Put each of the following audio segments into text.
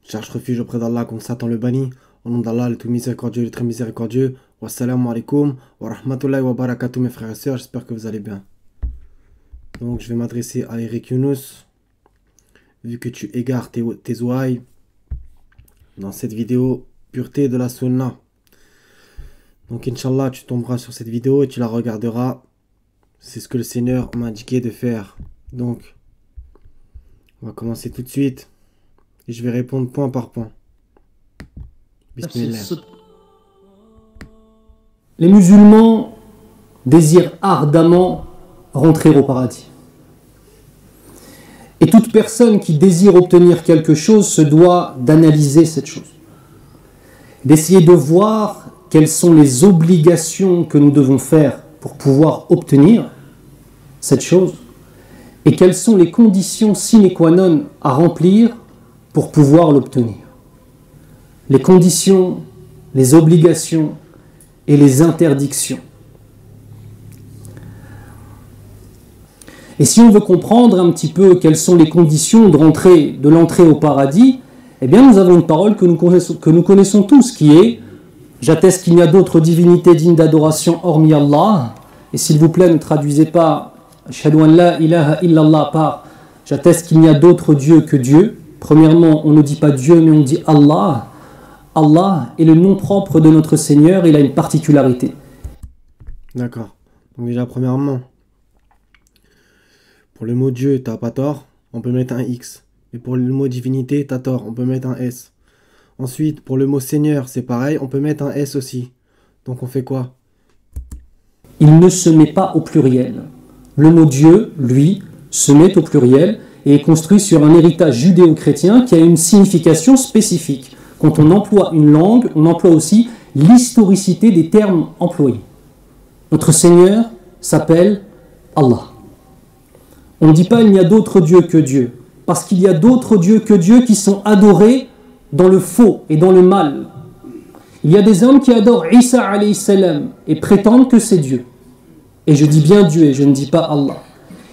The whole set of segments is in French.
Je cherche refuge auprès d'Allah contre Satan le banni. Au nom d'Allah, le tout miséricordieux, le très miséricordieux. Wassalamu alaikum wa rahmatullahi wa barakatuh, mes frères et sœurs. J'espère que vous allez bien. Donc, je vais m'adresser à Eric Younous. Vu que tu égares tes ouailles dans cette vidéo, pureté de la Sunna. Donc, Inch'Allah, tu tomberas sur cette vidéo et tu la regarderas. C'est ce que le Seigneur m'a indiqué de faire. Donc, on va commencer tout de suite. Et je vais répondre point par point. Bismillah. Les musulmans désirent ardemment rentrer au paradis. Et toute personne qui désire obtenir quelque chose se doit d'analyser cette chose. D'essayer de voir quelles sont les obligations que nous devons faire pour pouvoir obtenir cette chose et quelles sont les conditions sine qua non à remplir pour pouvoir l'obtenir. Les conditions, les obligations et les interdictions. Et si on veut comprendre un petit peu quelles sont les conditions de l'entrée au paradis, eh bien nous avons une parole que nous connaissons tous, qui est « J'atteste qu'il n'y a d'autres divinités dignes d'adoration hormis Allah ». Et s'il vous plaît, ne traduisez pas « Ashhadu an la ilaha illallah » par « J'atteste qu'il n'y a d'autres dieux que Dieu ». Premièrement, on ne dit pas Dieu, mais on dit Allah. Allah est le nom propre de notre Seigneur, il a une particularité. D'accord. Donc déjà, premièrement, pour le mot Dieu, t'as pas tort, on peut mettre un X. Et pour le mot divinité, t'as tort, on peut mettre un S. Ensuite, pour le mot Seigneur, c'est pareil, on peut mettre un S aussi. Donc on fait quoi? Il ne se met pas au pluriel. Le mot Dieu, lui, se met au pluriel et est construit sur un héritage judéo-chrétien qui a une signification spécifique. Quand on emploie une langue, on emploie aussi l'historicité des termes employés. Notre Seigneur s'appelle Allah. On ne dit pas il n'y a d'autres dieux que Dieu, parce qu'il y a d'autres dieux que Dieu qui sont adorés dans le faux et dans le mal. Il y a des hommes qui adorent Isa alayhi salam et prétendent que c'est Dieu. Et je dis bien Dieu et je ne dis pas Allah.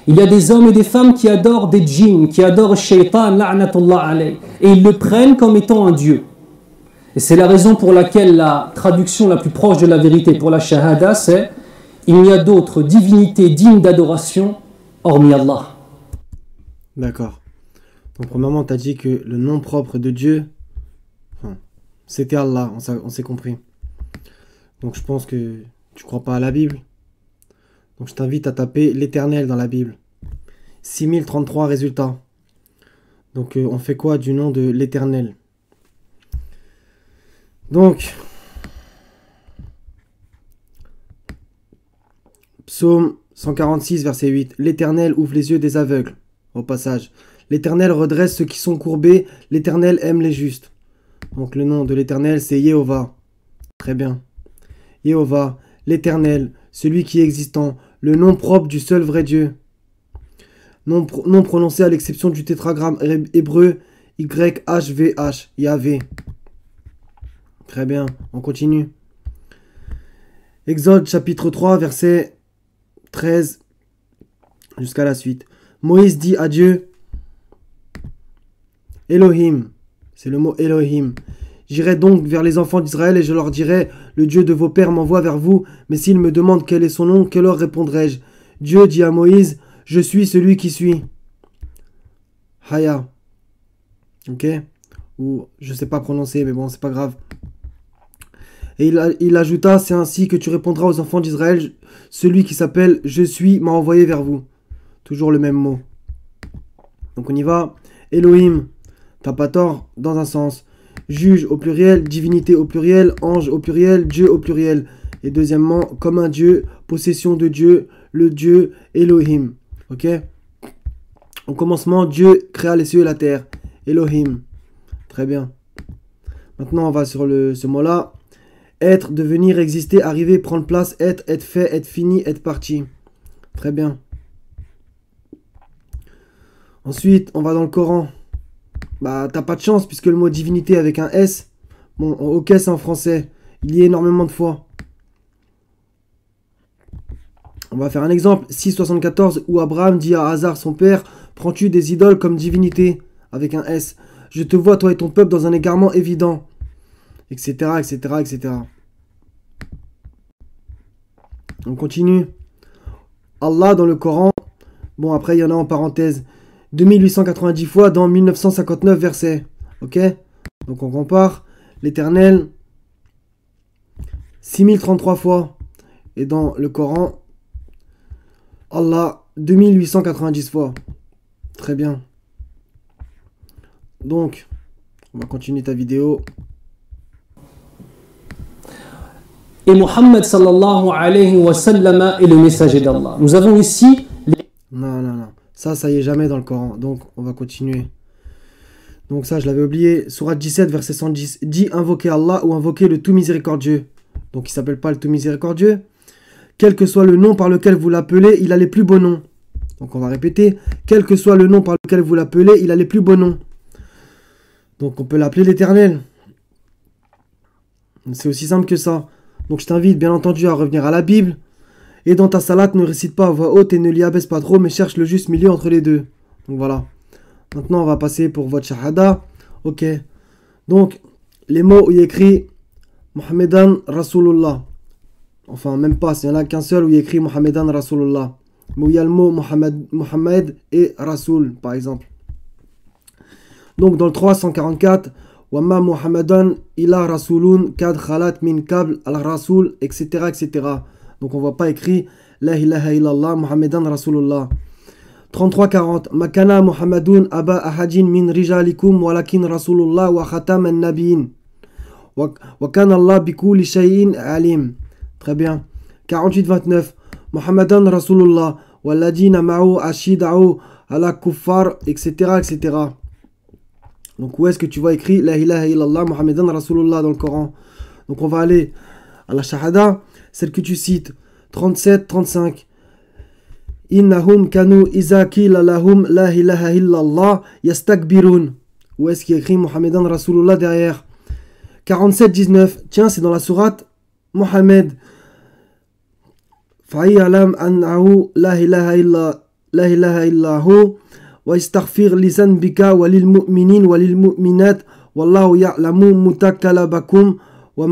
Il y a des hommes et des femmes qui adorent des djinns, qui adorent Shaitan, la'natullah alayh, et ils le prennent comme étant un Dieu. Et c'est la raison pour laquelle la traduction la plus proche de la vérité pour la shahada, c'est « Il n'y a d'autres divinités dignes d'adoration hormis Allah ». D'accord. Donc premièrement, tu as dit que le nom propre de Dieu, c'était Allah, on s'est compris. Donc je pense que tu crois pas à la Bible. Donc je t'invite à taper l'Éternel dans la Bible. 6033 résultats. Donc on fait quoi du nom de l'Éternel? Donc, Psaume 146, verset 8. L'Éternel ouvre les yeux des aveugles. Au passage. L'Éternel redresse ceux qui sont courbés. L'Éternel aime les justes. Donc le nom de l'Éternel, c'est Yehovah. Très bien. Yehovah, l'Éternel, celui qui est existant, le nom propre du seul vrai Dieu. Non prononcé à l'exception du tétragramme hébreu YHVH, Yahvé. Très bien, on continue. Exode chapitre 3, verset 13 jusqu'à la suite. Moïse dit à Dieu, Elohim, c'est le mot Elohim. J'irai donc vers les enfants d'Israël et je leur dirai, le Dieu de vos pères m'envoie vers vous, mais s'ils me demandent quel est son nom, que leur répondrai-je? Dieu dit à Moïse, je suis celui qui suis. Haya. Ok? Ou je sais pas prononcer, mais bon, c'est pas grave. Et il ajouta, c'est ainsi que tu répondras aux enfants d'Israël, celui qui s'appelle je suis m'a envoyé vers vous. Toujours le même mot. Donc on y va. Elohim, t'as pas tort dans un sens. Juge au pluriel, divinité au pluriel, ange au pluriel, Dieu au pluriel. Et deuxièmement, comme un Dieu, possession de Dieu, le Dieu Elohim. Ok? Au commencement, Dieu créa les cieux et la terre. Elohim. Très bien. Maintenant, on va sur ce mot-là. Être, devenir, exister, arriver, prendre place, être fait, être fini, être parti. Très bien. Ensuite, on va dans le Coran. Bah, t'as pas de chance puisque le mot divinité avec un S, bon, ok, c'est en français. Il y a énormément de fois. On va faire un exemple. 6,74 où Abraham dit à Hazar, son père, prends-tu des idoles comme divinité avec un S? Je te vois, toi et ton peuple, dans un égarement évident. Etc, etc, etc. On continue. Allah dans le Coran. Bon, après, il y en a en parenthèse. 2890 fois dans 1959 versets. Ok? Donc on compare. L'Éternel, 6033 fois. Et dans le Coran, Allah, 2890 fois. Très bien. Donc, on va continuer ta vidéo. Et Muhammad sallallahu alayhi wa sallam est le messager d'Allah. Nous avons ici... Non. Ça y est jamais dans le Coran. Donc, on va continuer. Donc ça, je l'avais oublié. Sourate 17, verset 110. Dit invoquer Allah ou invoquer le tout miséricordieux. Donc, il ne s'appelle pas le tout miséricordieux. Quel que soit le nom par lequel vous l'appelez, il a les plus beaux noms. Donc, on va répéter. Quel que soit le nom par lequel vous l'appelez, il a les plus beaux noms. Donc, on peut l'appeler l'Éternel. C'est aussi simple que ça. Donc, je t'invite, bien entendu, à revenir à la Bible. Et dans ta salate, ne récite pas à voix haute et ne l'y abaisse pas trop, mais cherche le juste milieu entre les deux. Donc, voilà. Maintenant, on va passer pour votre shahada. Ok. Donc, les mots où il y a écrit Muhammadan Rasulullah. Enfin, même pas. Il n'y en a qu'un seul où il y a écrit Muhammadan Rasulullah. Mais où il y a le mot Muhammad et Rasul, par exemple. Donc, dans le 344, Wama Muhammadan ila Rasulun kad khalat min kabl al-Rasul, etc., etc. Donc, on ne voit pas écrit La ilaha illallah Muhammadan Rasulullah. 33-40 Makana Muhammadun Aba Ahadin min Rijalikum Walakin Rasulullah wa Khatam al-Nabiyin Wa kana Allah bikulli shay'in alim. Très bien. 48-29 Muhammadan Rasulullah Walladina ma'u ashida'u ala kuffar, etc., etc. Donc où est-ce que tu vois écrit La ilaha illallah Muhammadan Rasulullah dans le Coran? Donc on va aller à la shahada, celle que tu cites. 37-35 Innahum kanu iza qila lahum la ilaha illallah yastakbirun. Où est-ce qu'il y a écrit Muhammadan Rasulullah derrière? 47-19. Tiens, c'est dans la sourate Mohammed. Fa'yalam annahu la ilaha illahu wa istaghfir li zanbika wa lil mu'minin wa lil mu'minat wallahu ya'lamu mutakalabakum wa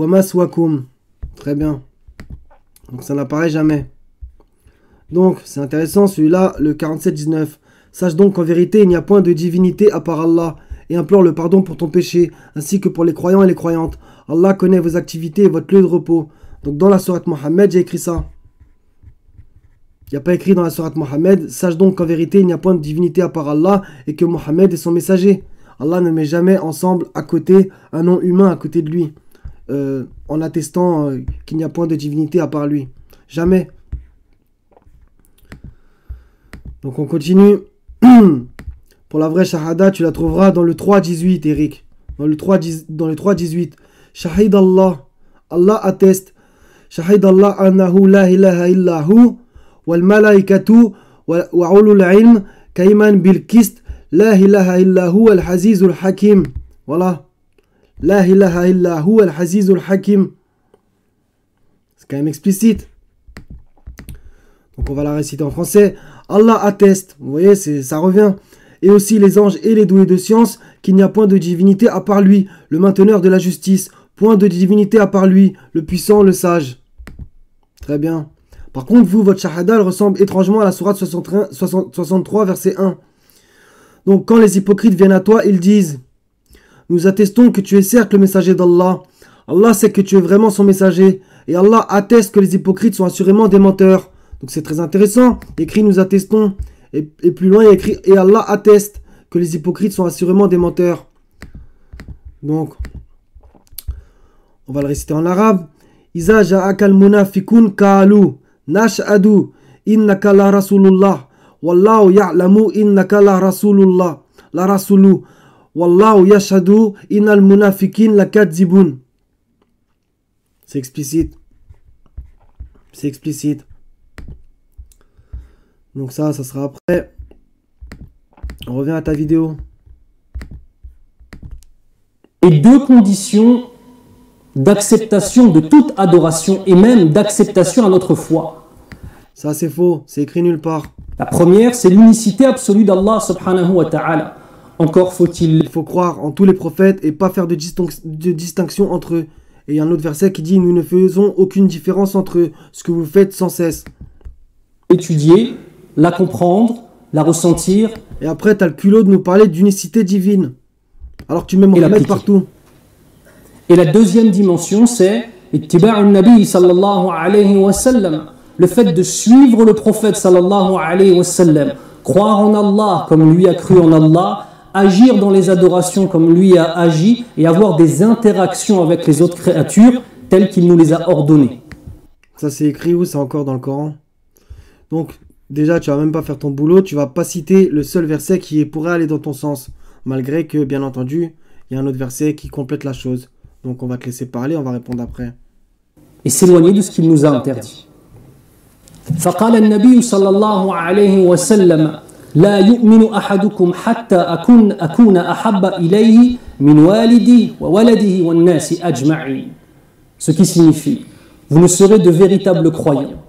maswakum. Très bien. Donc ça n'apparaît jamais. Donc, c'est intéressant, celui-là, le 47-19. Sache donc qu'en vérité, il n'y a point de divinité à part Allah, et implore le pardon pour ton péché, ainsi que pour les croyants et les croyantes. Allah connaît vos activités et votre lieu de repos. Donc, dans la sourate Mohammed, j'ai écrit ça. Il n'y a pas écrit dans la sourate Mohammed. Sache donc qu'en vérité, il n'y a point de divinité à part Allah, et que Mohammed est son messager. Allah ne met jamais ensemble à côté un nom humain à côté de lui, en attestant qu'il n'y a point de divinité à part lui. Jamais. Donc on continue. Pour la vraie shahada, tu la trouveras dans le 3.18, Eric. Dans le 3.18. Shahid Allah. Allah atteste. Shahid Allah annahu la ilaha illahu wal malaikatu wa ulul ilm kaiman bil kist la ilaha illahu al hazizul hakim. Voilà. La ilaha illahu al hazizul hakim. C'est quand même explicite. Donc on va la réciter en français. Allah atteste, vous voyez, ça revient. Et aussi les anges et les doués de science, qu'il n'y a point de divinité à part lui, le mainteneur de la justice. Point de divinité à part lui, le puissant, le sage. Très bien. Par contre, vous, votre shahada, elle ressemble étrangement à la sourate 63, verset 1. Donc quand les hypocrites viennent à toi, ils disent: nous attestons que tu es certes le messager d'Allah. Allah sait que tu es vraiment son messager. Et Allah atteste que les hypocrites sont assurément des menteurs. Donc c'est très intéressant. Écrit nous attestons. Et plus loin il y a écrit et Allah atteste que les hypocrites sont assurément des menteurs. Donc on va le réciter en arabe. Iza ja'aka al-munafiqun qalu nash'adu innaka la rasulullah wallahu ya'lamu innaka la rasulullah la rasulu wallahu yashhadu innal munafiqin lakadzibun. C'est explicite. C'est explicite. Donc ça sera après. On revient à ta vidéo. Et deux conditions d'acceptation de toute adoration et même d'acceptation à notre foi. Ça c'est faux, c'est écrit nulle part. La première, c'est l'unicité absolue d'Allah subhanahu wa ta'ala. Encore faut-il... Il faut croire en tous les prophètes et pas faire de distinction entre eux. Et il y a un autre verset qui dit, nous ne faisons aucune différence entre ce que vous faites sans cesse. Étudier, la comprendre, la ressentir. Et après, tu as le culot de nous parler d'unicité divine. Alors que tu mets Mohammed partout. Et la deuxième dimension, c'est ittiba'un nabi sallallahu alayhi wa sallam. Le fait de suivre le prophète sallallahu alayhi wa sallam. Croire en Allah comme lui a cru en Allah. Agir dans les adorations comme lui a agi. Et avoir des interactions avec les autres créatures telles qu'il nous les a ordonnées. Ça c'est écrit où? C'est encore dans le Coran. Donc déjà tu vas même pas faire ton boulot. Tu vas pas citer le seul verset qui pourrait aller dans ton sens. Malgré que bien entendu il y a un autre verset qui complète la chose. Donc on va te laisser parler, on va répondre après. Et s'éloigner de ce qu'il nous a interdit. فقال النبي صلى الله عليه وسلم لا يؤمن أحدكم حتى أكون أحب إليه من والدي وولده والناس أجمعين. Ce qui signifie, vous ne serez de véritables croyants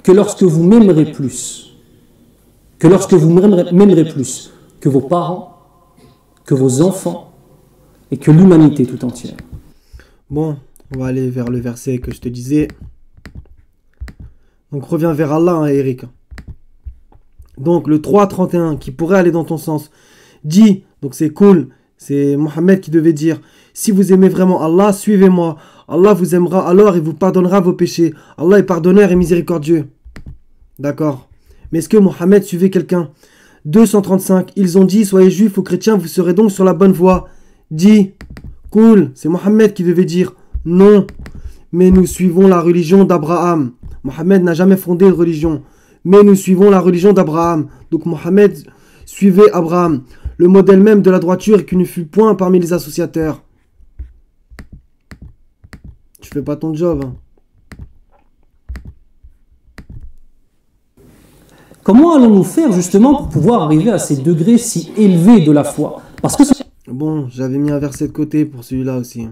que lorsque vous m'aimerez plus, que vos parents, que vos enfants et que l'humanité tout entière. Bon, on va aller vers le verset que je te disais. Donc reviens vers Allah, hein, Eric. Donc le 3:31 qui pourrait aller dans ton sens dit, donc c'est cool, c'est Mohammed qui devait dire, si vous aimez vraiment Allah, suivez-moi. Allah vous aimera alors et vous pardonnera vos péchés. Allah est pardonneur et miséricordieux. D'accord. Mais est-ce que Mohammed suivait quelqu'un? 235, ils ont dit, soyez juifs ou chrétiens, vous serez donc sur la bonne voie. Dit, cool, c'est Mohammed qui devait dire, non, mais nous suivons la religion d'Abraham. Mohammed n'a jamais fondé de religion, mais nous suivons la religion d'Abraham. Donc Mohammed suivait Abraham, le modèle même de la droiture et qui ne fut point parmi les associateurs. Tu fais pas ton job, hein. Comment allons-nous faire justement pour pouvoir arriver à ces degrés si élevés de la foi? Parce que bon, j'avais mis un verset de côté pour celui-là aussi.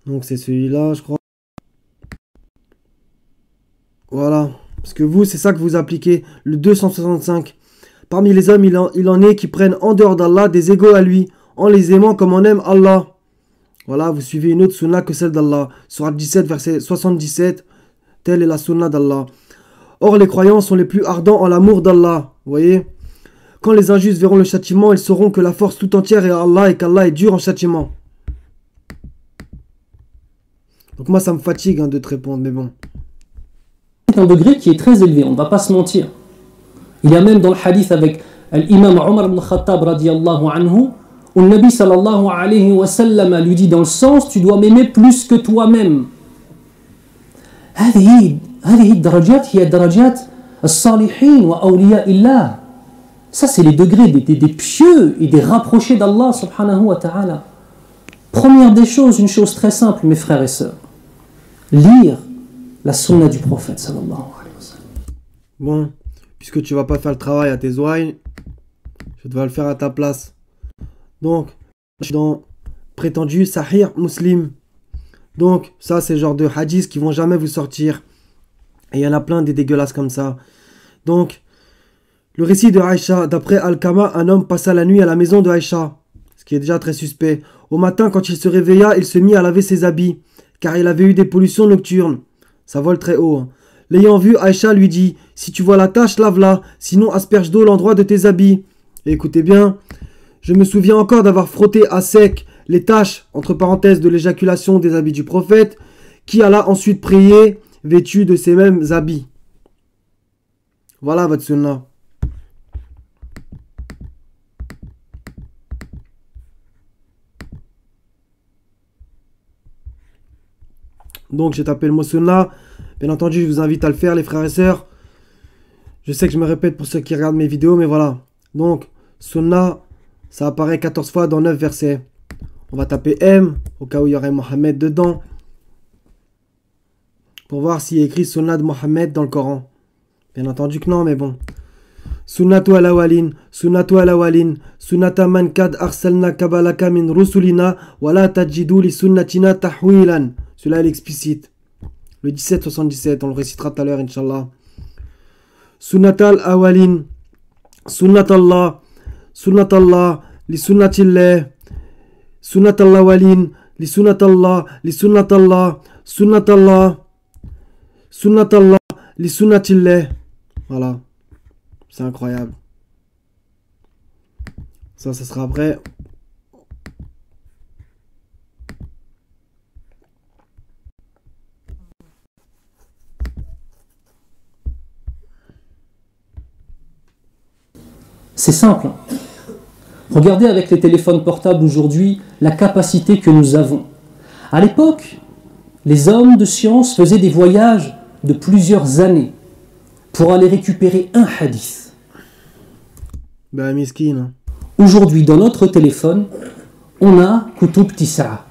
Donc c'est celui-là, je crois. Voilà. Parce que vous, c'est ça que vous appliquez. Le 265. Parmi les hommes, il en est qui prennent en dehors d'Allah des égaux à lui, en les aimant comme on aime Allah. Voilà, vous suivez une autre sunna que celle d'Allah. Surat 17, verset 77. Telle est la sunna d'Allah. Or, les croyants sont les plus ardents en l'amour d'Allah. Vous voyez? Quand les injustes verront le châtiment, ils sauront que la force tout entière est à Allah et qu'Allah est dur en châtiment. Donc moi, ça me fatigue de te répondre, mais bon. C'est un degré qui est très élevé, on ne va pas se mentir. Il y a même dans le hadith avec l'imam Omar ibn Khattab radiallahu anhu, où le Nabi sallallahu alayhi wa sallam lui dit dans le sens, tu dois m'aimer plus que toi-même. هذه الدرجات هي درجات الصالحين وأولياء الله. Ça c'est les degrés des pieux et des rapprochés d'Allah subhanahu wa ta'ala. Première des choses, une chose très simple mes frères et sœurs, lire la sunna du prophète sallallahu alayhi wa sallam. Bon, puisque tu vas pas faire le travail à tes ouailles, je dois le faire à ta place. Donc, je suis dans prétendu Sahih Muslim. Donc, ça c'est le genre de hadiths qui vont jamais vous sortir. Et il y en a plein des dégueulasses comme ça. Donc, le récit de Aïcha, d'après Al-Kama, un homme passa la nuit à la maison de Aïcha, ce qui est déjà très suspect. Au matin, quand il se réveilla, il se mit à laver ses habits, car il avait eu des pollutions nocturnes. Ça vole très haut. L'ayant vu, Aïcha lui dit, si tu vois la tache, lave-la, sinon asperge d'eau l'endroit de tes habits. Et écoutez bien, je me souviens encore d'avoir frotté à sec les taches, entre parenthèses, de l'éjaculation des habits du prophète, qui alla ensuite prier, vêtu de ces mêmes habits. Voilà votre sunna. Donc j'ai tapé le mot sunna. Bien entendu, je vous invite à le faire, les frères et sœurs. Je sais que je me répète pour ceux qui regardent mes vidéos, mais voilà. Donc, sunna, ça apparaît 14 fois dans 9 versets. On va taper M, au cas où il y aurait Mohammed dedans, pour voir s'il y a écrit Sunnah de Mohammed dans le Coran. Bien entendu que non, mais bon. Sunnatu al-awalin, sunnatu al-awalin, sunnata man kad arsalna kabalaka min rusulina, wala tajidu li sunnatina tahwilan. Celui-là, il est explicite. Le 1777, on le récitera tout à l'heure, Inch'Allah. Sunnata al-awalin, Sunnatallah, Sunnatallah, li sunnatillah, Sunnatallah walin, li sunnatallah, Sunnatallah, Sunnatallah, li sunnatillah. Voilà, c'est incroyable. Ça sera après. C'est simple. Regardez avec les téléphones portables aujourd'hui la capacité que nous avons. À l'époque, les hommes de science faisaient des voyages de plusieurs années pour aller récupérer un hadith. Ben, miskin. Aujourd'hui, dans notre téléphone, on a Kutub Tisa'a,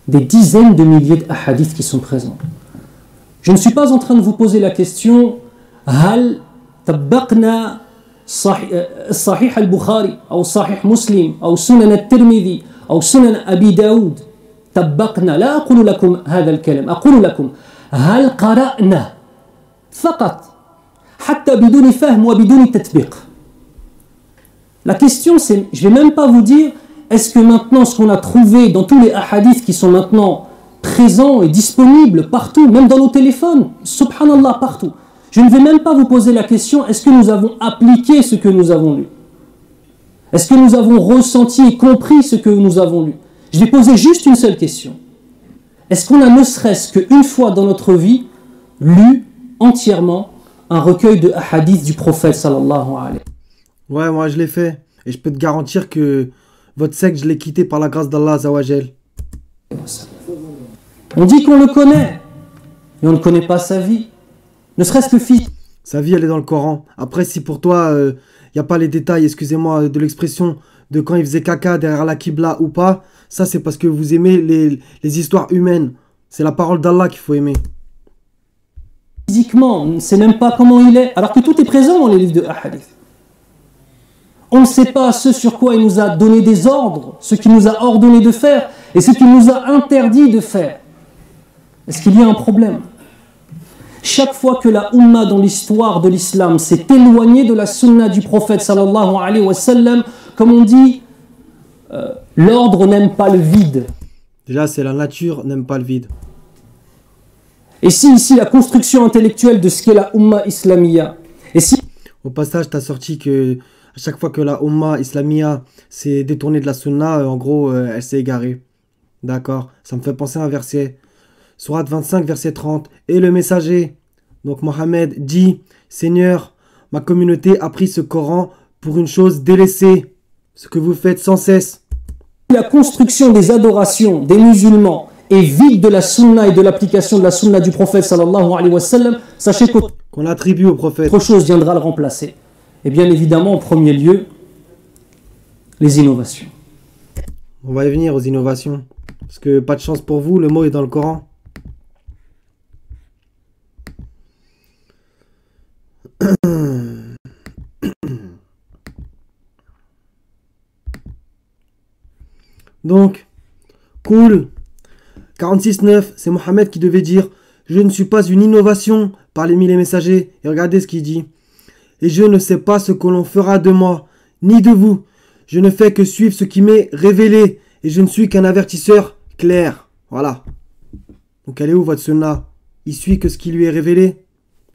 des dizaines de milliers de hadiths qui sont présents. Je ne suis pas en train de vous poser la question Hal tabbaqna صحيح البخاري أو صحيح مسلم أو سنن الترمذي أو سنن أبي داود طبقنا لا أقول لكم هذا الكلام أقول لكم هل قرأنا فقط حتى بدون فهم وبدون تطبيق. La question c'est, je ne vais même pas vous dire est-ce que maintenant ce qu'on a trouvé dans tous les hadiths qui sont maintenant présents et disponibles partout, même dans nos téléphones, subhanallah, partout. Je ne vais même pas vous poser la question, est-ce que nous avons appliqué ce que nous avons lu? Est-ce que nous avons ressenti et compris ce que nous avons lu? Je vais poser juste une seule question. Est-ce qu'on a ne serait-ce qu'une fois dans notre vie lu entièrement un recueil de hadiths du prophète sallallahu alayhi? Ouais, moi je l'ai fait. Et je peux te garantir que votre secte, je l'ai quitté par la grâce d'Allah Azawajal. On dit qu'on le connaît, mais on ne connaît pas sa vie. Ne serait-ce que sa vie, elle est dans le Coran. Après, si pour toi, il n'y a pas les détails, excusez-moi de l'expression, de quand il faisait caca derrière la Qibla ou pas, ça c'est parce que vous aimez les histoires humaines. C'est la parole d'Allah qu'il faut aimer. Physiquement, on ne sait même pas comment il est, alors que tout est présent dans les livres de hadith. On ne sait pas ce sur quoi il nous a donné des ordres, ce qu'il nous a ordonné de faire et ce qu'il nous a interdit de faire. Est-ce qu'il y a un problème? Chaque fois que la Ummah dans l'histoire de l'islam s'est éloignée de la sunna du prophète sallallahu alayhi wa sallam, comme on dit, l'ordre n'aime pas le vide. Déjà, c'est la nature n'aime pas le vide. Et si ici la construction intellectuelle de ce qu'est la Ummah Islamiyya, et si... Au passage, tu as sorti que à chaque fois que la Ummah Islamiyya s'est détournée de la sunna, en gros, elle s'est égarée. D'accord? Ça me fait penser à un verset. Sourate 25, verset 30. Et le messager, donc Mohammed, dit: Seigneur, ma communauté a pris ce Coran pour une chose délaissée, ce que vous faites sans cesse. La construction des adorations des musulmans est vide de la sunna et de l'application de la sunna du prophète sallallahu alayhi wa sallam, sachez qu'on attribue au prophète. Autre chose viendra le remplacer. Et bien évidemment, en premier lieu, les innovations. On va y venir aux innovations. Parce que pas de chance pour vous, le mot est dans le Coran. Donc, cool. 46.9, c'est Mohammed qui devait dire: je ne suis pas une innovation parmi les messagers. Et regardez ce qu'il dit: et je ne sais pas ce que l'on fera de moi, ni de vous. Je ne fais que suivre ce qui m'est révélé, et je ne suis qu'un avertisseur clair. Voilà. Donc elle est où votre sunna? Il suit que ce qui lui est révélé,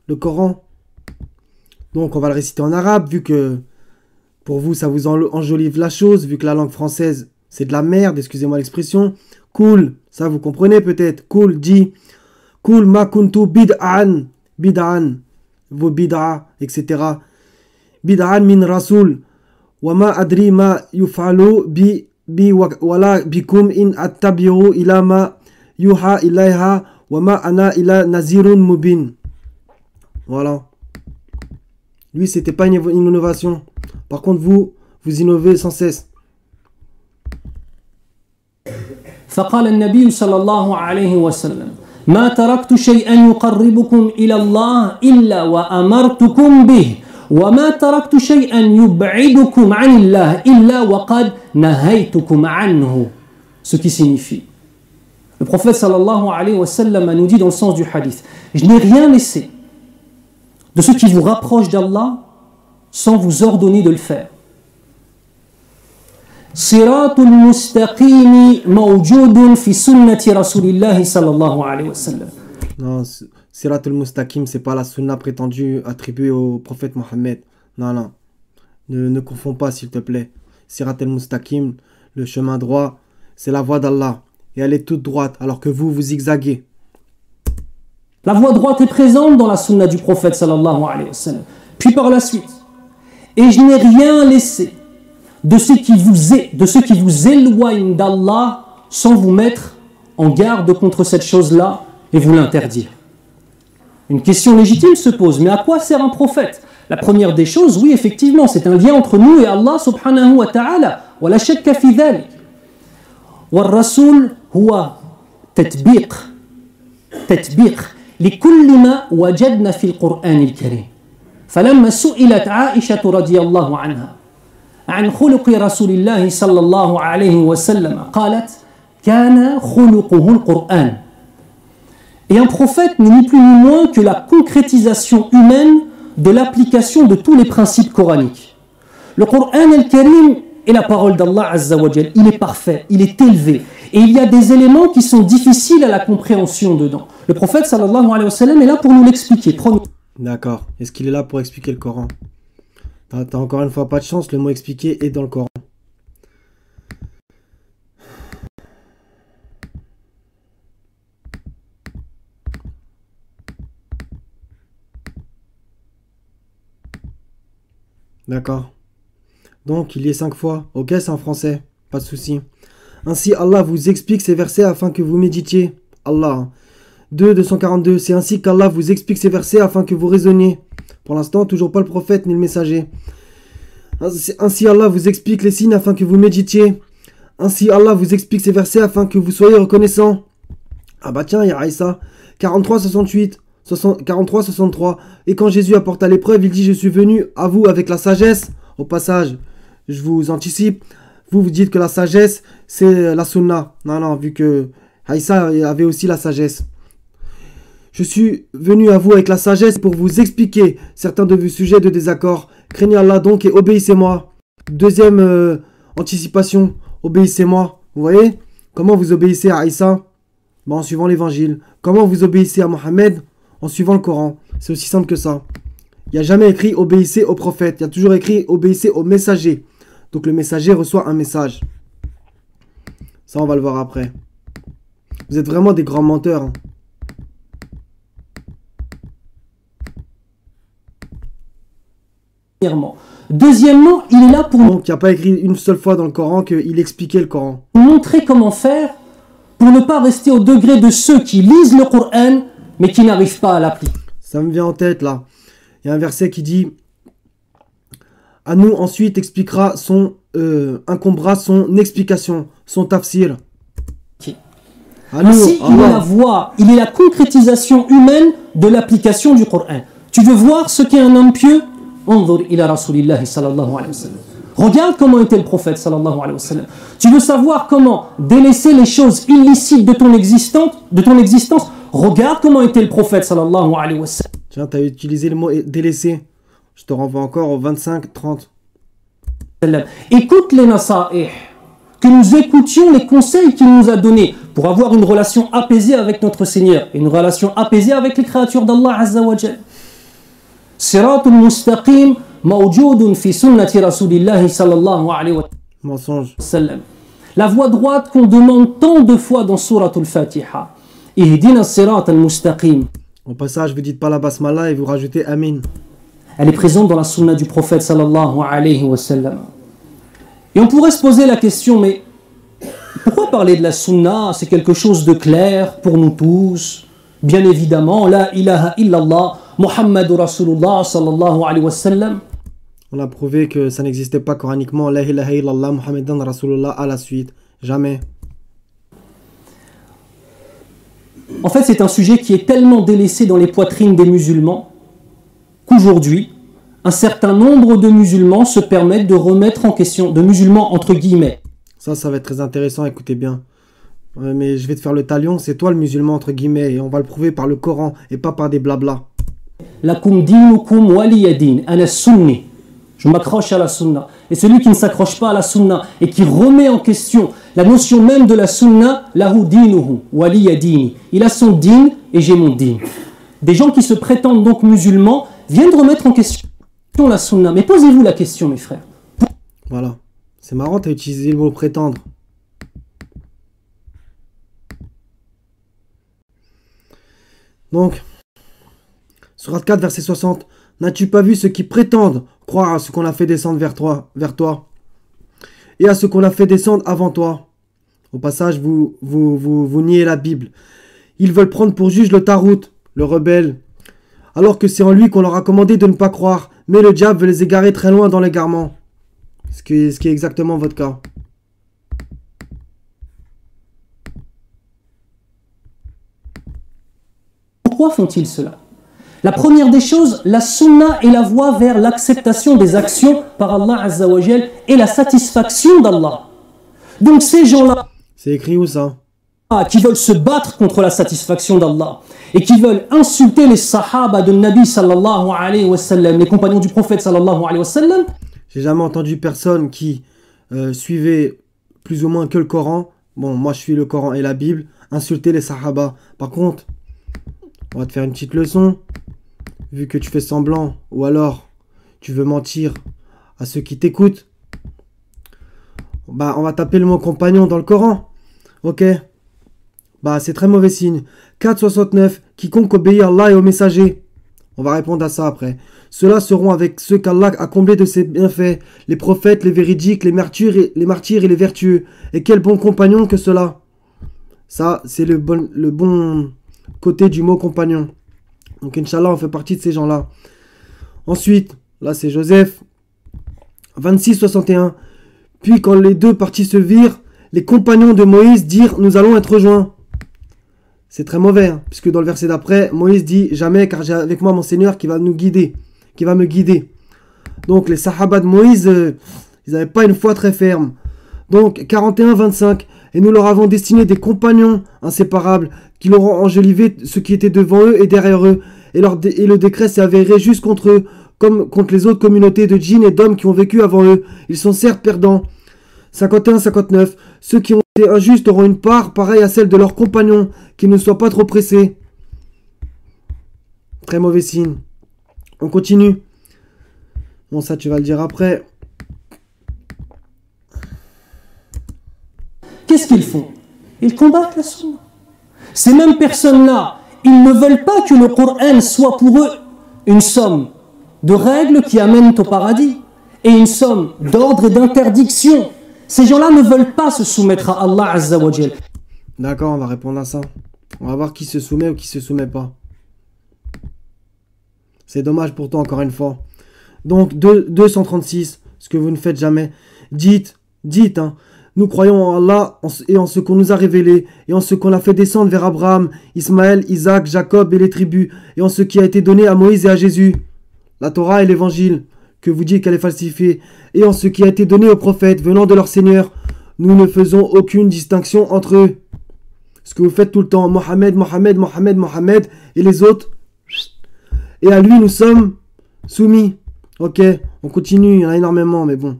le Coran. Donc on va le réciter en arabe, vu que pour vous ça vous enjolive la chose, vu que la langue française c'est de la merde, excusez-moi l'expression. Cool, ça vous comprenez peut-être. Cool dit: Cool ma kuntu bid'an, bid'an, vos bid'a, etc. Bid'an min rasoul, wa ma adri ma yuf'alu bi wala bikum in attabi'u ila ma yuha ilayha wa ma ana ila nazirun mubin. Voilà. Lui, c'était pas une innovation. Par contre, vous innovez sans cesse. فقال النبي صلى الله عليه وسلم ما تركت شيئا يقربكم إلى الله إلا وأمرتكم به وما تركت شيئا يبعدكم عن الله إلا وقد نهيتكم عنه. Ce qui signifie, le prophète sallallahu alayhi wa sallam nous dit dans le sens du hadith: je n'ai rien laissé de ce qui vous rapproche d'Allah sans vous ordonner de le faire. Siratul mustaqimi mawjudun fi sunnati rasulillahi sallallahu alayhi wa sallam. Non, Sirat al-Mustaqim, c'est pas la sunna prétendue attribuée au prophète Mohammed. Non, non. Ne confonds pas, s'il te plaît. Sirat al-Mustaqim, le chemin droit, c'est la voie d'Allah. Et elle est toute droite, alors que vous zigzaguez. La voie droite est présente dans la sunna du prophète sallallahu alayhi wa sallam. Puis par la suite, et je n'ai rien laissé de ce qui vous éloigne d'Allah sans vous mettre en garde contre cette chose-là et vous l'interdire. Une question légitime se pose, mais à quoi sert un prophète? La première des choses, oui, effectivement, c'est un lien entre nous et Allah subhanahu wa ta'ala. Wa la shakka fi dhalik. Wa ar-rasul huwa tatbiq لكل ما وجدنا في القرآن الكريم. فلما سئلت عائشة رضي الله عنها عن خلق رسول الله صلى الله عليه وسلم قالت كان خلقه القرآن. Et un prophète n'est ni plus ni moins que la concrétisation humaine de l'application de tous les principes coraniques. Le Coran al-Karim est la parole d'Allah Azza wa Jal. Il est parfait, il est élevé. Et il y a des éléments qui sont difficiles à la compréhension dedans. Le prophète sallallahu alayhi wa sallam est là pour nous l'expliquer. D'accord. Est-ce qu'il est là pour expliquer le Coran? T'as encore une fois pas de chance, le mot expliquer est dans le Coran. D'accord. Donc, il y est 5 fois. Ok, c'est en français. Pas de souci. Ainsi, Allah vous explique ces versets afin que vous méditiez. Allah. 2:242. C'est ainsi qu'Allah vous explique ces versets afin que vous raisonniez. Pour l'instant, toujours pas le prophète ni le messager. Ainsi, Allah vous explique les signes afin que vous méditiez. Ainsi, Allah vous explique ces versets afin que vous soyez reconnaissants. Ah bah tiens, il y a Aïssa. 43:68. 43:63. Et quand Jésus apporta l'épreuve, il dit: je suis venu à vous avec la sagesse. Au passage, je vous anticipe. Vous dites que la sagesse, c'est la sunna. Non, vu que Aïssa avait aussi la sagesse. Je suis venu à vous avec la sagesse pour vous expliquer certains de vos sujets de désaccord. Craignez Allah donc et obéissez-moi. Deuxième anticipation, obéissez-moi. Vous voyez comment vous obéissez à Aïssa? En suivant l'évangile. Comment vous obéissez à Mohammed? En suivant le Coran. C'est aussi simple que ça. Il n'y a jamais écrit obéissez au prophète. Il y a toujours écrit obéissez au messager. Donc le messager reçoit un message. Ça, on va le voir après. Vous êtes vraiment des grands menteurs. Hein. Deuxièmement, il est là pour Donc, il n'y a pas écrit une seule fois dans le Coran qu'il expliquait le Coran. Nous montrer comment faire pour ne pas rester au degré de ceux qui lisent le Coran mais qui n'arrivent pas à l'appliquer. Ça me vient en tête là. Il y a un verset qui dit: à nous ensuite incombera son explication, son tafsir. Ainsi, il est la voie, il est la concrétisation humaine de l'application du Coran. Tu veux voir ce qu'est un homme pieux? Anzur ila Rasulillahi sallallahu alayhi wa sallam. Regarde comment était le prophète sallallahu alayhi wa sallam. Tu veux savoir comment délaisser les choses illicites de ton existence? Regarde comment était le prophète sallallahu alayhi wa sallam. Tiens, tu as utilisé le mot délaisser. Je te renvoie encore au 25-30. Écoute les nasa'ih, que nous écoutions les conseils qu'il nous a donnés pour avoir une relation apaisée avec notre Seigneur et une relation apaisée avec les créatures d'Allah Azza wa Jal. Siratul mustaqim mawjoudun fi sunnati rasulillahi sallallahu alayhi wa sallam. La voie droite qu'on demande tant de fois dans Suratul Fatiha. Ihdina siratal mustaqim. Au passage, vous dites pas la basmala et vous rajoutez Amin. Elle est présente dans la sunna du prophète sallallahu alayhi wa sallam. Et on pourrait se poser la question, mais pourquoi parler de la sunna? C'est quelque chose de clair pour nous tous. Bien évidemment, la ilaha illallah, Muhammadur Rasulullah sallallahu alayhi wa sallam. On a prouvé que ça n'existait pas coraniquement, la ilaha illallah, Muhammadan Rasulullah à la suite. Jamais. En fait, c'est un sujet qui est tellement délaissé dans les poitrines des musulmans qu'aujourd'hui, un certain nombre de musulmans se permettent de remettre en question, de musulmans entre guillemets. Ça va être très intéressant, écoutez bien. Mais je vais te faire le talion, c'est toi le musulman entre guillemets, et on va le prouver par le Coran et pas par des blabla. Lakum dinukum waliyadin, ana sunni, Je m'accroche à la sunna. Et celui qui ne s'accroche pas à la sunna et qui remet en question la notion même de la sunna, lahu dinuhu waliya dini. Il a son din et j'ai mon din. Des gens qui se prétendent donc musulmans viennent de remettre en question la sunna. Mais posez-vous la question, mes frères. Voilà. C'est marrant, tu as utilisé le mot prétendre. Donc, Sourate 4, verset 60. N'as-tu pas vu ceux qui prétendent croire à ce qu'on a fait descendre vers toi, et à ce qu'on a fait descendre avant toi? Au passage, vous niez la Bible. Ils veulent prendre pour juge le Tarout, le rebelle, alors que c'est en lui qu'on leur a commandé de ne pas croire. Mais le diable veut les égarer très loin dans l'égarement. Ce qui est exactement votre cas. Pourquoi font-ils cela? La première des choses, la sunna est la voie vers l'acceptation des actions par Allah Azza wa Jal et la satisfaction d'Allah. Donc ces gens-là, c'est écrit où ça? Qui veulent se battre contre la satisfaction d'Allah et qui veulent insulter les sahaba de Nabi sallallahu alayhi wa sallam, les compagnons du prophète sallallahu alayhi wa sallam. J'ai jamais entendu personne qui suivait plus ou moins que le Coran. Bon, moi je suis le Coran et la Bible, insulter les sahaba. Par contre, on va te faire une petite leçon. Vu que tu fais semblant, ou alors tu veux mentir à ceux qui t'écoutent, bah on va taper le mot compagnon dans le Coran. Ok? Bah c'est très mauvais signe. 4,69. Quiconque obéit à Allah et aux messagers. On va répondre à ça après. Ceux-là seront avec ceux qu'Allah a comblés de ses bienfaits, les prophètes, les véridiques, les martyrs et les vertueux. Et quel bon compagnon que cela. Ça, c'est le bon côté du mot compagnon. Donc, Inch'Allah, on fait partie de ces gens-là. Ensuite, là, c'est Joseph. 26-61. Puis, quand les deux parties se virent, les compagnons de Moïse dirent « Nous allons être rejoints ». C'est très mauvais, hein, puisque dans le verset d'après, Moïse dit « Jamais, car j'ai avec moi mon Seigneur qui va nous guider, qui va me guider ». Donc, les sahaba de Moïse, ils n'avaient pas une foi très ferme. Donc, 41-25. Et nous leur avons destiné des compagnons inséparables qui leur ont enjolivé ce qui était devant eux et derrière eux. Et le décret s'est avéré juste contre eux, comme contre les autres communautés de djinns et d'hommes qui ont vécu avant eux. Ils sont certes perdants. 51-59. Ceux qui ont été injustes auront une part pareille à celle de leurs compagnons, qu'ils ne soient pas trop pressés. Très mauvais signe. On continue. Bon, ça tu vas le dire après. Qu'est-ce qu'ils font? Ils combattent la sunna. Ces mêmes personnes-là, ils ne veulent pas que le Coran soit pour eux une somme de règles qui amènent au paradis et une somme d'ordres et d'interdictions. Ces gens-là ne veulent pas se soumettre à Allah Azza wa Jal. D'accord, on va répondre à ça. On va voir qui se soumet ou qui se soumet pas. C'est dommage pourtant, encore une fois. Donc, 236, ce que vous ne faites jamais. Dites, hein. Nous croyons en Allah et en ce qu'on nous a révélé, et en ce qu'on a fait descendre vers Abraham, Ismaël, Isaac, Jacob et les tribus, et en ce qui a été donné à Moïse et à Jésus, la Torah et l'évangile, que vous dites qu'elle est falsifiée, et en ce qui a été donné aux prophètes venant de leur Seigneur. Nous ne faisons aucune distinction entre eux. Ce que vous faites tout le temps, Mohammed, Mohammed, Mohammed, Mohammed, et les autres, et à lui nous sommes soumis. Ok, on continue, il y en a énormément, mais bon.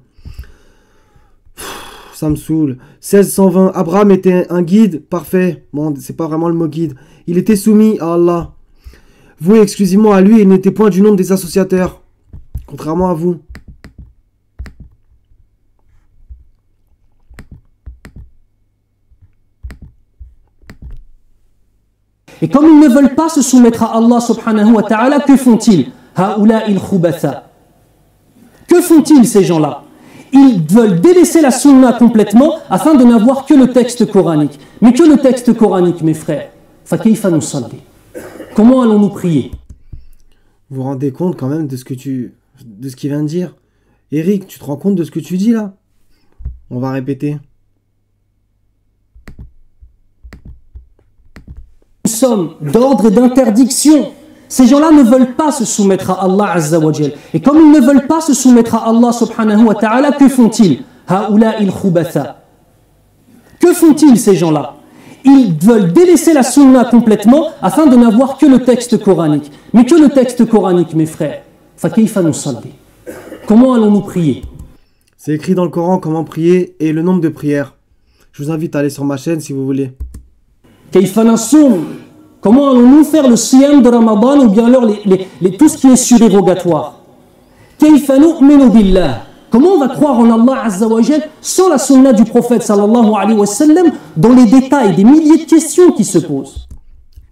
Ça me saoule. 1620. Abraham était un guide parfait. Bon, c'est pas vraiment le mot guide. Il était soumis à Allah. Voué exclusivement à lui, il n'était point du nombre des associateurs. Contrairement à vous. Et comme ils ne veulent pas se soumettre à Allah subhanahu wa ta'ala, que font-ils? Haoula'il khubatha. Que font-ils ces gens-là? Ils veulent délaisser la sunna complètement afin de n'avoir que le texte coranique. Mais que le texte coranique, mes frères. Fakayfa nusalli. Comment allons-nous prier? Vous vous rendez compte quand même de ce qu'il vient de dire? Eric, tu te rends compte de ce que tu dis là? On va répéter. Une somme d'ordre et d'interdiction. Ces gens-là ne veulent pas se soumettre à Allah Azza wa Jal. Et comme ils ne veulent pas se soumettre à Allah subhanahu wa ta'ala, que font-ils? Haoula'il khubatha. Que font-ils ces gens-là? Ils veulent délaisser la sunna complètement afin de n'avoir que le texte coranique. Mais que le texte coranique, mes frères. Fakayfa nusalli. Comment allons-nous prier? C'est écrit dans le Coran comment prier et le nombre de prières. Je vous invite à aller sur ma chaîne si vous voulez. Kayfa nasum? Comment allons-nous faire le siyam de Ramadan ou bien alors tout ce qui est surérogatoire? Kayfa nu'minu billah? Comment on va croire en Allah Azza wa Jal sans la sunna du prophète sallallahu alayhi wa sallam dans les détails des milliers de questions qui se posent?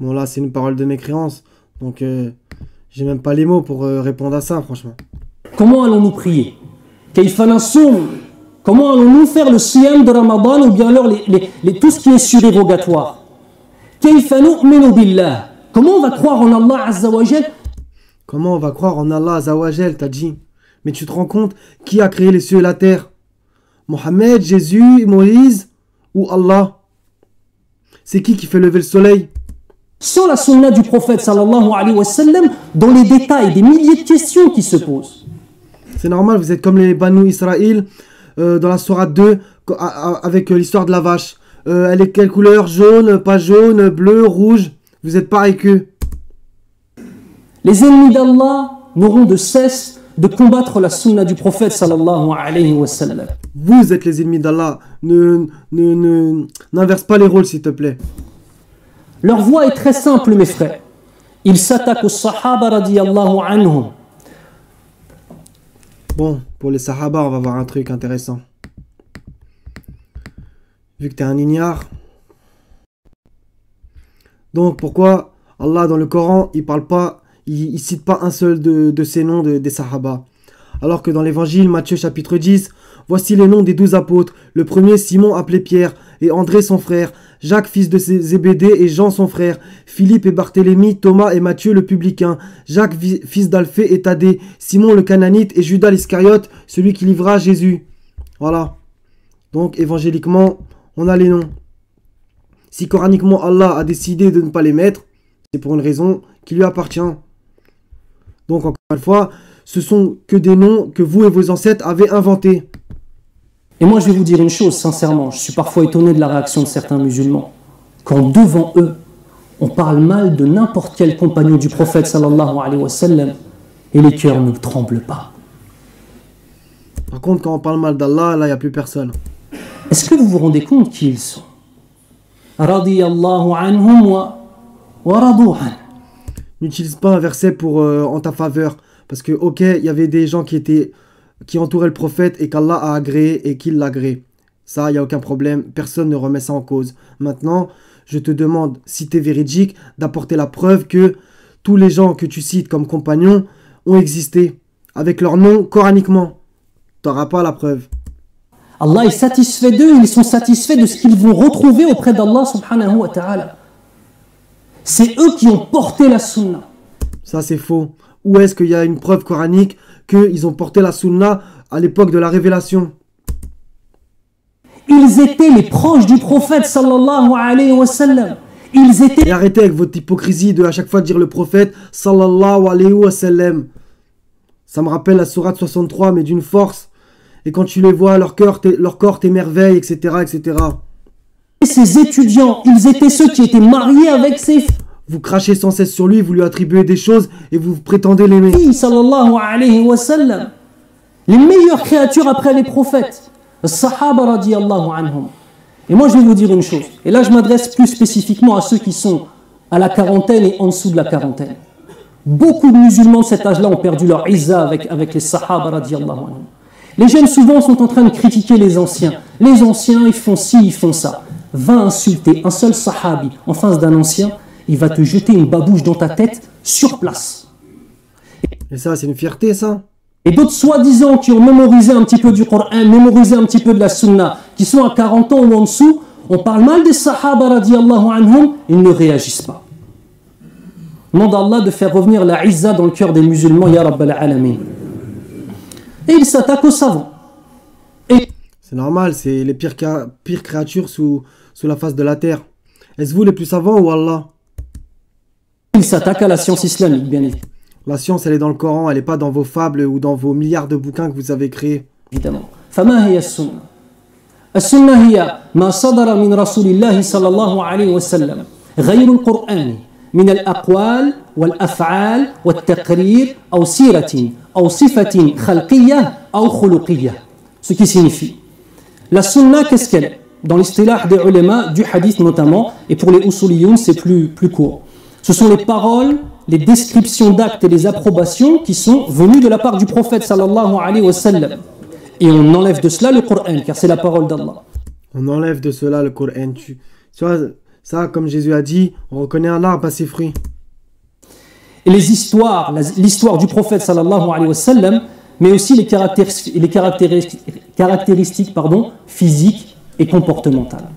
Bon là c'est une parole de mécréance, donc j'ai même pas les mots pour répondre à ça franchement. Comment allons-nous prier? Kayfa nasum? Comment allons-nous faire le siyam de Ramadan ou bien alors tout ce qui est surérogatoire? Kayfa nu'minu billah? Comment on va croire en Allah Azza wa Jal? Comment on va croire en Allah Azza wa Jal, t'as dit? Mais tu te rends compte qui a créé les cieux et la terre? Mohammed, Jésus, Moïse ou Allah? C'est qui fait lever le soleil? Sans la sunna du prophète sallallahu alayhi wa sallam dans les détails des milliers de questions qui se posent. C'est normal, vous êtes comme les Banu Israël dans la sourate 2 avec l'histoire de la vache. Elle est quelle couleur? Jaune, pas jaune, bleu, rouge? Vous êtes pareil qu'eux. Les ennemis d'Allah n'auront de cesse de combattre la sunna du prophète sallallahu alayhi wa sallam. Vous êtes les ennemis d'Allah. N'inverse pas les rôles s'il te plaît. Leur voie est très simple mes frères. Ils s'attaquent aux sahaba radiyallahu anhum. Bon, pour les sahaba on va voir un truc intéressant. Vu que tu es un ignare. Donc pourquoi Allah dans le Coran il cite pas un seul de ces noms des sahaba. Alors que dans l'évangile, Matthieu chapitre 10, voici les noms des 12 apôtres. Le premier, Simon appelé Pierre, et André son frère, Jacques fils de Zébédée et Jean son frère, Philippe et Barthélemy, Thomas et Matthieu le publicain, Jacques fils d'Alphée et Thaddée, Simon le Canaanite et Judas l'Iscariote, celui qui livra Jésus. Voilà. Donc évangéliquement, on a les noms. Si coraniquement Allah a décidé de ne pas les mettre, c'est pour une raison qui lui appartient. Donc encore une fois, ce sont que des noms que vous et vos ancêtres avez inventés. Et moi je vais vous dire une chose sincèrement, je suis parfois étonné de la réaction de certains musulmans. Quand devant eux, on parle mal de n'importe quel compagnon du prophète sallallahu alayhi wa sallam, et les cœurs ne tremblent pas. Par contre, quand on parle mal d'Allah, là il n'y a plus personne. Est-ce que vous vous rendez compte qui ils sont? Radiyallahu anhum wa radu an. N'utilise pas un verset pour en ta faveur. Parce que, ok, il y avait des gens qui entouraient le prophète et qu'Allah a agréé et qu'il l'agrée. Ça, il n'y a aucun problème. Personne ne remet ça en cause. Maintenant, je te demande, si tu es véridique, d'apporter la preuve que tous les gens que tu cites comme compagnons ont existé. Avec leur nom coraniquement. Tu n'auras pas la preuve. Allah est satisfait d'eux, ils sont satisfaits de ce qu'ils vont retrouver auprès d'Allah subhanahu wa ta'ala. C'est eux qui ont porté la sunna. Ça c'est faux. Où est-ce qu'il y a une preuve coranique qu'ils ont porté la sunna à l'époque de la révélation? Ils étaient les proches du prophète sallallahu alayhi wa sallam. Ils étaient... Et arrêtez avec votre hypocrisie de à chaque fois dire le prophète sallallahu alayhi wa sallam. Ça me rappelle la sourate 63 mais d'une force. Et quand tu les vois, leur corps t'émerveille, etc., etc. Ces étudiants, ils étaient ceux qui étaient mariés avec ces Vous crachez sans cesse sur lui, vous lui attribuez des choses et vous prétendez l'aimer. filles, sallallahu alayhi wa sallam. Les meilleures créatures après les prophètes. Sahaba radiyallahu anhum. Et moi je vais vous dire une chose. Et là je m'adresse plus spécifiquement à ceux qui sont à la quarantaine et en dessous de la quarantaine. Beaucoup de musulmans de cet âge-là ont perdu leur izza avec les sahaba radiyallahu anhum. Les jeunes souvent sont en train de critiquer les anciens. Les anciens, ils font ci, ils font ça. Va insulter un seul sahabi en face d'un ancien, il va te jeter une babouche dans ta tête sur place. Et ça, c'est une fierté, ça. Et d'autres soi-disant qui ont mémorisé un petit peu du Coran, mémorisé un petit peu de la Sunna, qui sont à 40 ans ou en dessous, on parle mal des sahaba radiyallahu anhum, ils ne réagissent pas. Demande à Allah de faire revenir la izza dans le cœur des musulmans, ya Rabbal Alamin. Et ils s'attaquent aux savants. Et c'est normal, c'est les pires créatures sous la face de la terre. Est-ce vous les plus savants ou Allah? ils s'attaquent à la science islamique, bien La science, elle est dans le Coran, elle n'est pas dans vos fables ou dans vos milliards de bouquins que vous avez créés. évidemment. فما هي السنة؟ السنة هي ما صدر من رسول الله صلى الله عليه وسلم غير القرآن من الأقوال والأفعال والتقرير أو سيرة أو صفة خلقية أو خلقية. Ce qui signifie, la sunna, qu'est-ce qu'elle est? Dans l'istilah des ulama, du hadith notamment, et pour les usuliyoun, c'est plus court. Ce sont les paroles, les descriptions d'actes et les approbations qui sont venues de la part du prophète sallallahu alayhi wa sallam. Et on enlève de cela le Coran, car c'est la parole d'Allah. On enlève de cela le Coran. Tu vois, ça, comme Jésus a dit, on reconnaît un arbre à ses fruits. Et les histoires, l'histoire du prophète sallallahu alayhi wa sallam, mais aussi les caractéristiques physiques et comportementales.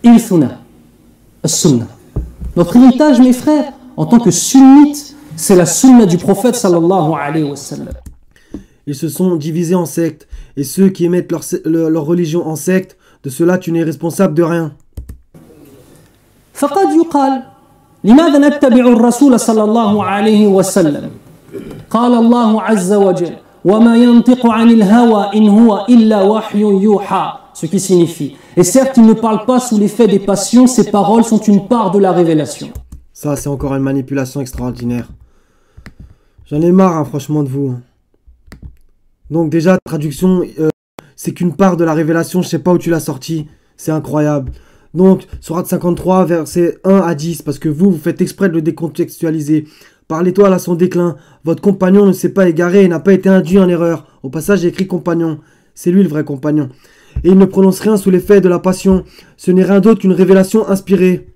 Irthuna, as-sunnah. Notre héritage, mes frères, en tant que sunnites, c'est la sunna du prophète sallallahu alayhi wa sallam. Ils se sont divisés en sectes, et ceux qui émettent leur religion en secte, de cela tu n'es responsable de rien. فقد يقال لماذا نتبع الرسول صلى الله عليه وسلم قال الله عز وجل وما ينطق عن الهوى إن هو إلا وحي يوحى. Ce qui signifie, et certes il ne parle pas sous l'effet des passions, ses paroles sont une part de la révélation. Ça c'est encore une manipulation extraordinaire. J'en ai marre hein, franchement de vous. Donc déjà traduction, c'est qu'une part de la révélation, je sais pas où tu l'as sorti, c'est incroyable. Donc, Sourate 53, versets 1 à 10, parce que vous faites exprès de le décontextualiser. Par l'étoile à son déclin, votre compagnon ne s'est pas égaré et n'a pas été induit en erreur. Au passage, j'ai écrit compagnon. C'est lui le vrai compagnon. Et il ne prononce rien sous l'effet de la passion. Ce n'est rien d'autre qu'une révélation inspirée,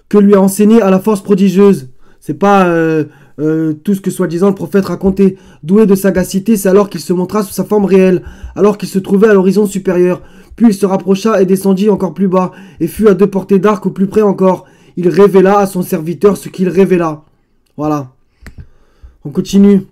que lui a enseigné à la force prodigieuse. C'est pas tout ce que soi-disant le prophète racontait. Doué de sagacité, c'est alors qu'il se montra sous sa forme réelle, alors qu'il se trouvait à l'horizon supérieur. Puis il se rapprocha et descendit encore plus bas, et fut à 2 portées d'arc ou plus près encore. Il révéla à son serviteur ce qu'il révéla. Voilà. On continue.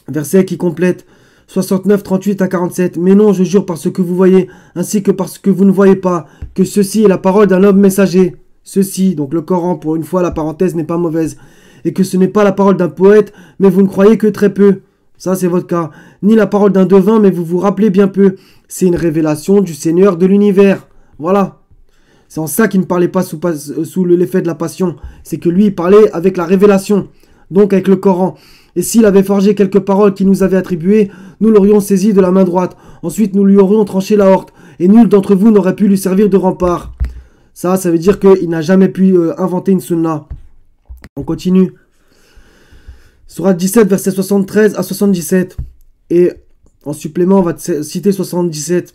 Verset qui complète 69, 38 à 47. Mais non, je jure par ce que vous voyez, ainsi que par ce que vous ne voyez pas, que ceci est la parole d'un homme messager. Ceci, donc le Coran, pour une fois la parenthèse n'est pas mauvaise. Et que ce n'est pas la parole d'un poète, mais vous ne croyez que très peu. Ça c'est votre cas. Ni la parole d'un devin, mais vous vous rappelez bien peu. C'est une révélation du Seigneur de l'univers. Voilà. C'est en ça qu'il ne parlait pas sous l'effet de la passion. C'est que lui, il parlait avec la révélation. Donc avec le Coran. Et s'il avait forgé quelques paroles qu'il nous avait attribuées, nous l'aurions saisi de la main droite. Ensuite, nous lui aurions tranché la horte. Et nul d'entre vous n'aurait pu lui servir de rempart. Ça veut dire qu'il n'a jamais pu inventer une sunna. On continue. Sourate 17, versets 73 à 77. Et en supplément, on va citer 77.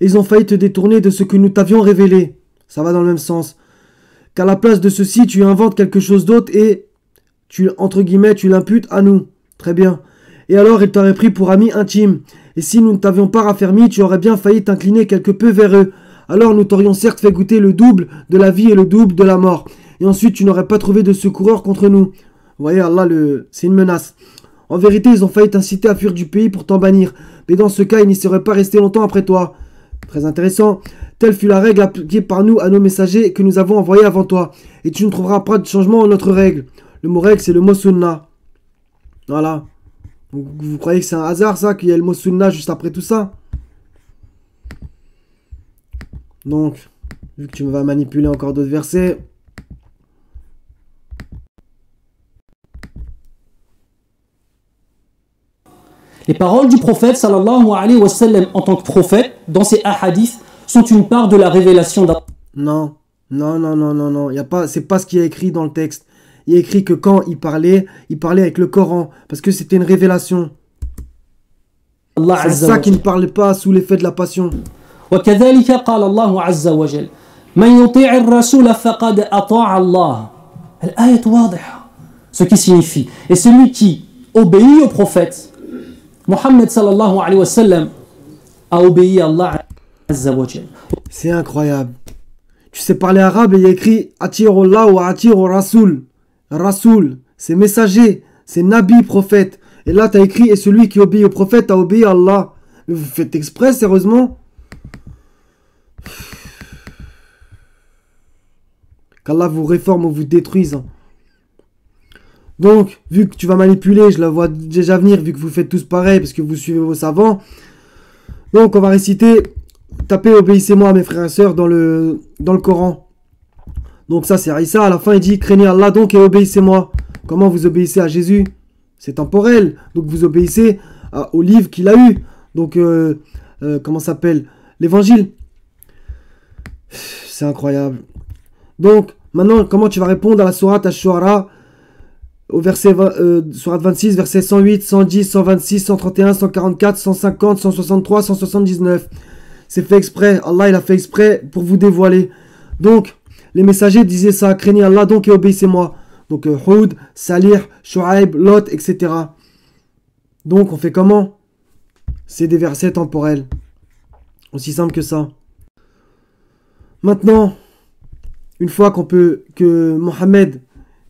Ils ont failli te détourner de ce que nous t'avions révélé. Ça va dans le même sens. Qu'à la place de ceci, tu inventes quelque chose d'autre et tu l'imputes à nous. Très bien. Et alors, il t'aurait pris pour ami intime. Et si nous ne t'avions pas raffermi, tu aurais bien failli t'incliner quelque peu vers eux. Alors nous t'aurions certes fait goûter le double de la vie et le double de la mort. Et ensuite, tu n'aurais pas trouvé de secoureur contre nous. Vous voyez, Allah, c'est une menace. En vérité, ils ont failli t'inciter à fuir du pays pour t'en bannir. Mais dans ce cas, ils n'y seraient pas restés longtemps après toi. Très intéressant. Telle fut la règle appliquée par nous à nos messagers que nous avons envoyés avant toi. Et tu ne trouveras pas de changement en notre règle. Le mot règle, c'est le mot sunna. Voilà. Donc, vous croyez que c'est un hasard, ça, qu'il y ait le mot sunna juste après tout ça? Donc, vu que tu vas manipuler encore d'autres versets... Les paroles du prophète sallallahu alayhi wa sallam en tant que prophète, dans ses hadiths, sont une part de la révélation d'Allah. Non. C'est pas ce qui est écrit dans le texte. Il est écrit que quand il parlait avec le Coran, parce que c'était une révélation. C'est ça qui ne parlait pas sous l'effet de la passion. وكذلك قال الله عز وجل من يطيع الرسول فقد أطاع الله. الآية واضحة. Ce qui signifie, et celui qui obéit au prophète Mohammed sallallahu alayhi wa sallam a obéi à Allah azza wa jal. C'est incroyable. Tu sais parler arabe et il y a écrit Atirullah ou Atirur Rasoul. Rasoul, c'est messager, c'est nabi, prophète. Et là tu as écrit et celui qui obéit au prophète a obéi à Allah. Mais vous faites exprès, sérieusement? Qu'Allah vous réforme ou vous détruise. Donc, vu que tu vas manipuler, je la vois déjà venir, vu que vous faites tous pareil, parce que vous suivez vos savants. Donc, on va réciter, tapez obéissez-moi, mes frères et sœurs, dans le Coran. Donc ça c'est Isa, à la fin il dit craignez Allah donc et obéissez-moi. Comment vous obéissez à Jésus? C'est temporel, donc vous obéissez au livre qu'il a eu. Donc comment ça s'appelle? L'évangile. C'est incroyable. Donc maintenant comment tu vas répondre à la sourate Ash-Shu'ara au verset sourate 26, verset 108, 110, 126, 131, 144, 150, 163, 179. C'est fait exprès, Allah il a fait exprès pour vous dévoiler. Donc les messagers disaient ça, craignez Allah donc et obéissez-moi. Donc Houd, Salih, Shu'aib, Lot, etc. Donc on fait comment? C'est des versets temporels. Aussi simple que ça. Maintenant, une fois que Mohammed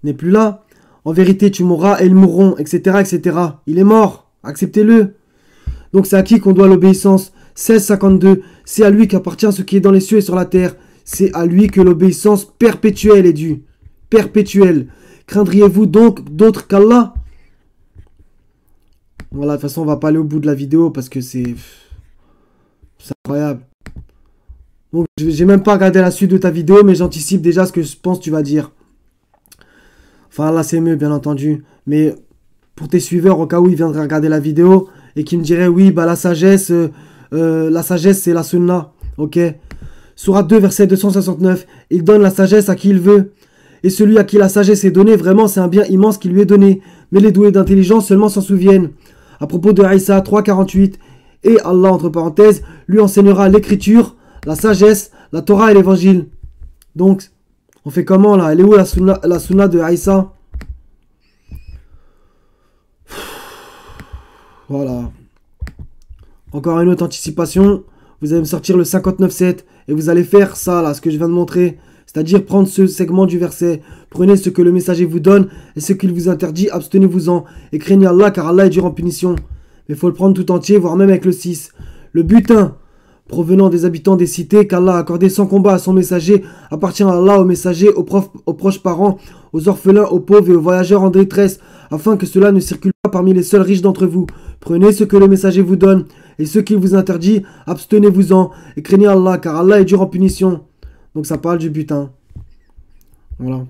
n'est plus là, en vérité tu mourras et ils mourront, etc., etc. Il est mort, acceptez-le. Donc c'est à qui qu'on doit l'obéissance? 16,52. C'est à lui qu'appartient ce qui est dans les cieux et sur la terre. C'est à lui que l'obéissance perpétuelle est due. Perpétuelle. Craindriez-vous donc d'autres qu'Allah? Voilà, de toute façon, on va pas aller au bout de la vidéo parce que c'est incroyable. Donc, j'ai même pas regardé la suite de ta vidéo, mais j'anticipe déjà ce que je pense que tu vas dire. Enfin, là, c'est mieux, bien entendu. Mais pour tes suiveurs, au cas où ils viendraient regarder la vidéo et qui me diraient, oui, bah la sagesse, c'est la sunna. Ok. Sourate 2, verset 269. Il donne la sagesse à qui il veut. Et celui à qui la sagesse est donnée, vraiment, c'est un bien immense qui lui est donné. Mais les doués d'intelligence seulement s'en souviennent. À propos de Isa 3,48. Et Allah, entre parenthèses, lui enseignera l'écriture, la sagesse, la Torah et l'évangile. Donc, on fait comment là? Elle est où la sunna de Isa? Voilà. Encore une autre anticipation. Vous allez me sortir le 59,7 et vous allez faire ça là, ce que je viens de montrer. C'est-à-dire prendre ce segment du verset. Prenez ce que le messager vous donne et ce qu'il vous interdit, abstenez-vous-en. Et craignez Allah car Allah est dur en punition. Mais il faut le prendre tout entier, voire même avec le 6. Le butin provenant des habitants des cités qu'Allah a accordé sans combat à son messager appartient à Allah, aux messagers, aux proches parents, aux orphelins, aux pauvres et aux voyageurs en détresse, afin que cela ne circule pas parmi les seuls riches d'entre vous. Prenez ce que le messager vous donne et ce qu'il vous interdit, abstenez-vous-en et craignez Allah car Allah est dur en punition. Donc ça parle du butin. Voilà.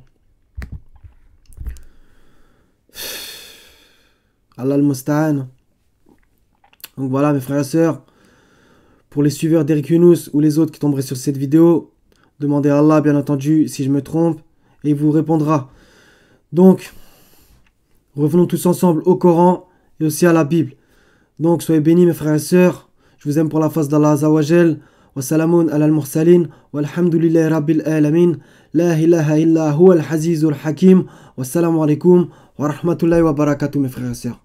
Allah al-Musta'an. Donc voilà mes frères et sœurs. Pour les suiveurs d'Eric Younous ou les autres qui tomberaient sur cette vidéo, demandez à Allah bien entendu si je me trompe et il vous répondra. Donc, revenons tous ensemble au Coran et aussi à la Bible. Donc soyez bénis mes frères et sœurs. Je vous aime pour la face d'Allah Azzawajal. Wassalamun ala al-mursalin walhamdulillahi rabbil alamin. La ilaha illa huwa al-hazizul hakim. Wassalamu alaikum wa rahmatullahi wa barakatuh mes frères et sœurs.